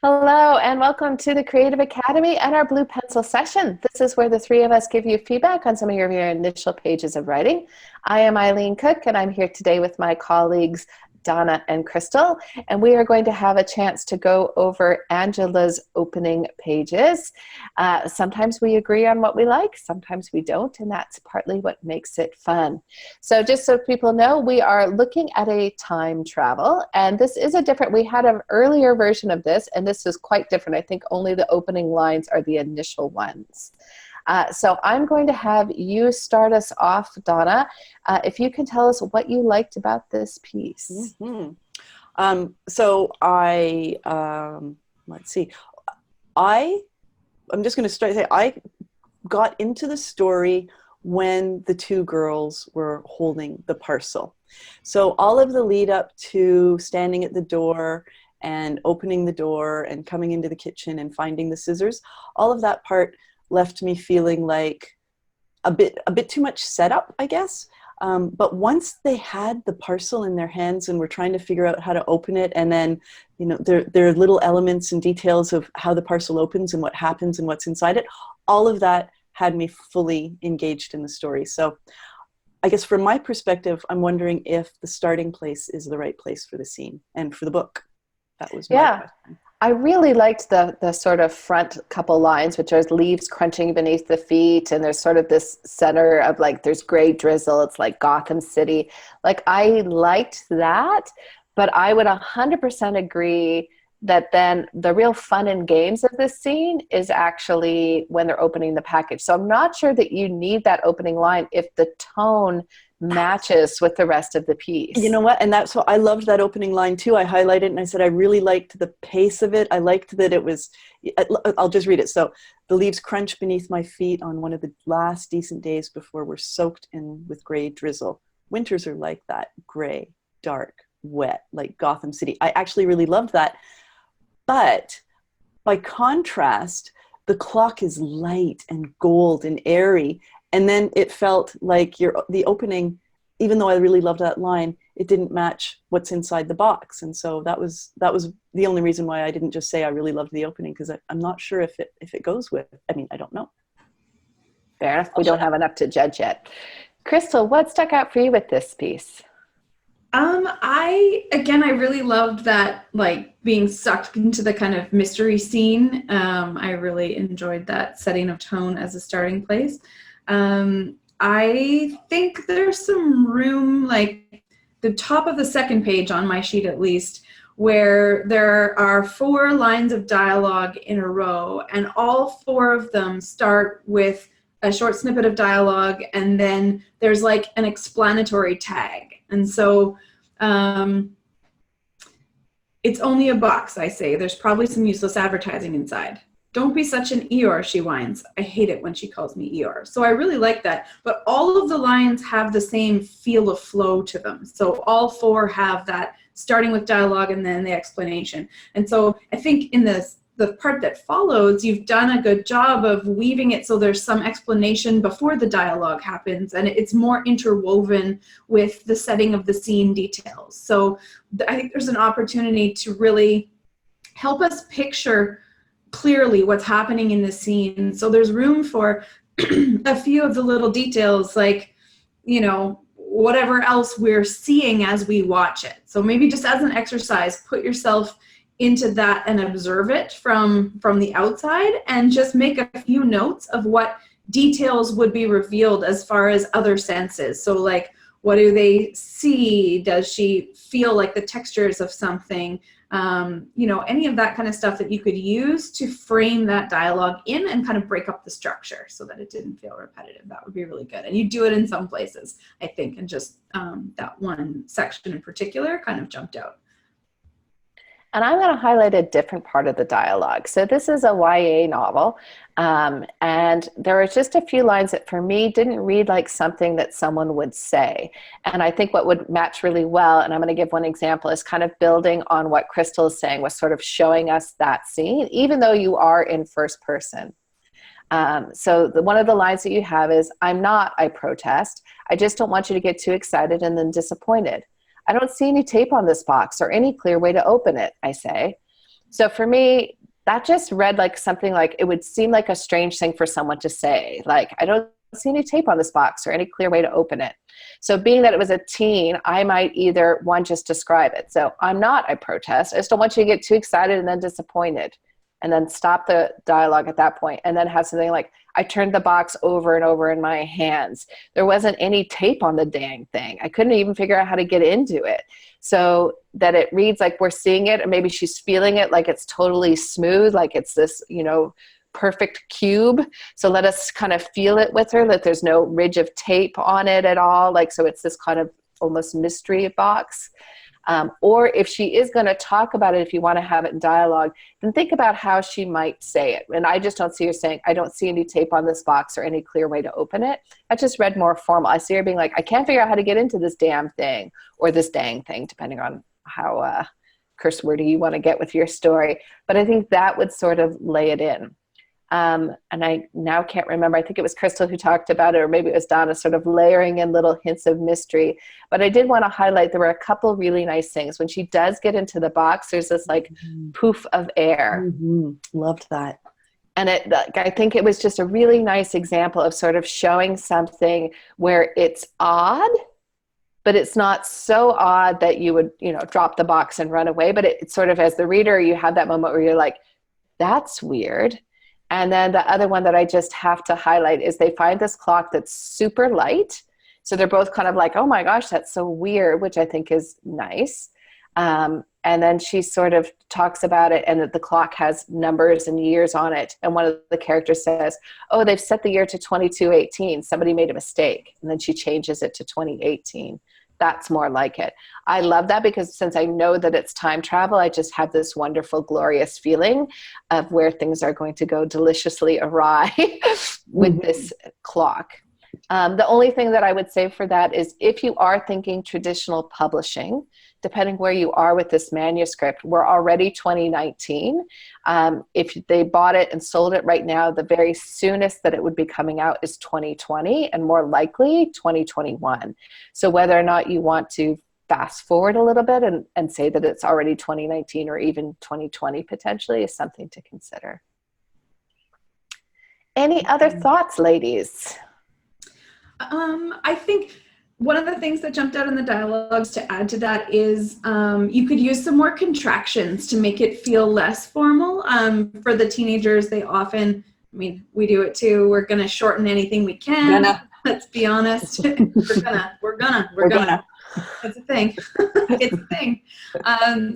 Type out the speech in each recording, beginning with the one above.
Hello, and welcome to the Creative Academy and our Blue Pencil session. This is where the three of us give you feedback on some of your initial pages of writing. I am Eileen Cook, and I'm here today with my colleagues Donna and Crystal, and we are going to have a chance to go over Angela's opening pages. Sometimes we agree on what we like, sometimes we don't, and that's partly what makes it fun. So just so people know, we are looking at a time travel, and this is we had an earlier version of this, and this is quite different. I think only the opening lines are the initial ones. So I'm going to have you start us off, Donna. If you can tell us what you liked about this piece. Mm-hmm. Let's see. I'm just going to start. I got into the story when the two girls were holding the parcel. So all of the lead up to standing at the door and opening the door and coming into the kitchen and finding the scissors, all of that part left me feeling like a bit too much setup, I guess. But once they had the parcel in their hands and were trying to figure out how to open it, and then, there are little elements and details of how the parcel opens and what happens and what's inside it, all of that had me fully engaged in the story. So I guess from my perspective, I'm wondering if the starting place is the right place for the scene and for the book. That was my question. I really liked the sort of front couple lines, which are leaves crunching beneath the feet, and there's sort of this center of there's gray drizzle. It's like Gotham City. I liked that, but I would 100% agree that then the real fun and games of this scene is actually when they're opening the package. So I'm not sure that you need that opening line if the tone matches with the rest of the piece. You know what? And that's what I loved, that opening line too. I highlighted it and I said, I really liked the pace of it. I liked that it was, I'll just read it. So the leaves crunch beneath my feet on one of the last decent days before we're soaked in with gray drizzle. Winters are like that, gray, dark, wet, like Gotham City. I actually really loved that. But by contrast, the clock is light and gold and airy. And then it felt like the opening, even though I really loved that line, it didn't match what's inside the box. And so that was the only reason why I didn't just say I really loved the opening, because I'm not sure if it goes with. I don't know. Fair enough. We don't have enough to judge yet. Crystal, what stuck out for you with this piece? I really loved that, being sucked into the kind of mystery scene. I really enjoyed that setting of tone as a starting place. I think there's some room, like the top of the second page on my sheet at least, where there are 4 lines of dialogue in a row, and all 4 of them start with a short snippet of dialogue, and then there's an explanatory tag. And so it's only a box, I say. There's probably some useless advertising inside. Don't be such an Eeyore, she whines. I hate it when she calls me Eeyore. So I really like that. But all of the lines have the same feel of flow to them. So all 4 have that starting with dialogue and then the explanation. And so I think in the part that follows, you've done a good job of weaving it so there's some explanation before the dialogue happens, and it's more interwoven with the setting of the scene details. So I think there's an opportunity to really help us picture clearly what's happening in the scene. So there's room for a few of the little details, whatever else we're seeing as we watch it. So maybe just as an exercise, put yourself into that and observe it from the outside, and just make a few notes of what details would be revealed as far as other senses. So what do they see? Does she feel like the textures of something? Any of that kind of stuff that you could use to frame that dialogue in and kind of break up the structure so that it didn't feel repetitive. That would be really good. And you do it in some places, I think, and just that one section in particular kind of jumped out. And I'm going to highlight a different part of the dialogue. So this is a YA novel, and there are just a few lines that for me didn't read like something that someone would say. And I think what would match really well, and I'm going to give one example, is kind of building on what Crystal is saying, was sort of showing us that scene, even though you are in first person. So one of the lines that you have is, I protest. I just don't want you to get too excited and then disappointed. I don't see any tape on this box or any clear way to open it, I say. So for me, that just read like something like, it would seem like a strange thing for someone to say. Like, I don't see any tape on this box or any clear way to open it. So being that it was a teen, I might either, one, just describe it. So I'm not, I protest. I just don't want you to get too excited and then disappointed. And then stop the dialogue at that point, and then have something like, I turned the box over and over in my hands. There wasn't any tape on the dang thing. I couldn't even figure out how to get into it. So that it reads like we're seeing it, and maybe she's feeling it like it's totally smooth, like it's this, perfect cube. So let us kind of feel it with her, that there's no ridge of tape on it at all. Like, so it's this kind of almost mystery box. Or if she is going to talk about it, if you want to have it in dialogue, then think about how she might say it. And I just don't see her saying, I don't see any tape on this box or any clear way to open it. I just read more formal. I see her being like, I can't figure out how to get into this damn thing or this dang thing, depending on how curse wordy you want to get with your story. But I think that would sort of lay it in. And I now can't remember, I think it was Crystal who talked about it, or maybe it was Donna, sort of layering in little hints of mystery. But I did want to highlight, there were a couple really nice things. When she does get into the box, there's this like poof of air. Loved that. And I think it was just a really nice example of sort of showing something where it's odd, but it's not so odd that you would, drop the box and run away. But it's sort of, as the reader, you have that moment where you're like, that's weird. And then the other one that I just have to highlight is they find this clock that's super light. So they're both kind of like, oh my gosh, that's so weird, which I think is nice. And then she sort of talks about it, and that the clock has numbers and years on it. And one of the characters says, oh, they've set the year to 2218. Somebody made a mistake. And then she changes it to 2018. That's more like it. I love that, because since I know that it's time travel, I just have this wonderful, glorious feeling of where things are going to go deliciously awry with this clock. The only thing that I would say for that is, if you are thinking traditional publishing, depending where you are with this manuscript, we're already 2019. If they bought it and sold it right now, the very soonest that it would be coming out is 2020, and more likely 2021. So whether or not you want to fast forward a little bit and say that it's already 2019 or even 2020 potentially is something to consider. Any other thoughts, ladies? I think one of the things that jumped out in the dialogues to add to that is you could use some more contractions to make it feel less formal. For the teenagers, they often, we do it too. We're going to shorten anything we can. Let's be honest. We're gonna. That's a thing. It's a thing.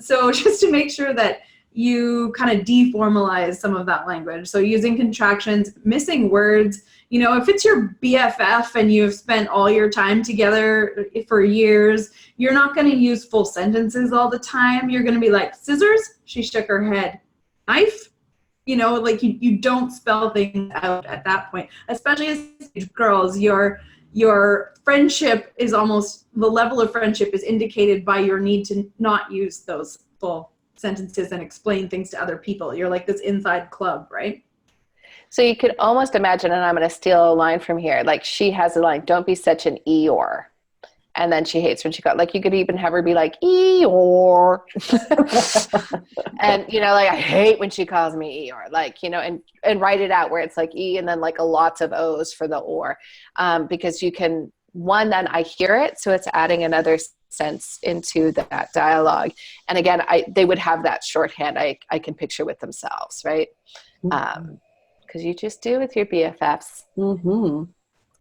So just to make sure that you kind of deformalize some of that language. So using contractions, missing words. If it's your BFF and you've spent all your time together for years, you're not going to use full sentences all the time. You're going to be like, scissors? She shook her head. Knife? Like you don't spell things out at that point. Especially as girls, your friendship is almost, the level of friendship is indicated by your need to not use those full sentences and explain things to other people. You're like this inside club, right? So you could almost imagine, and I'm going to steal a line from here, like she has a line, don't be such an Eeyore. And then she hates when she got, like, you could even have her be like, Eeyore. And, like, I hate when she calls me Eeyore, like, and write it out where it's like E and then like a lots of O's for the or. Because you can, one, then I hear it. So it's adding another sense into that dialogue. And again, they would have that shorthand I can picture with themselves, right? Because you just do with your BFFs.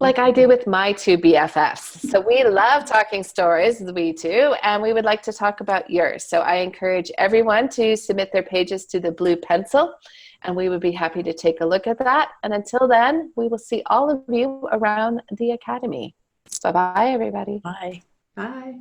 Like I do with my two BFFs. So we love talking stories, we too, and we would like to talk about yours. So I encourage everyone to submit their pages to the Blue Pencil, and we would be happy to take a look at that. And until then, we will see all of you around the Academy. Bye-bye, everybody. Bye. Bye.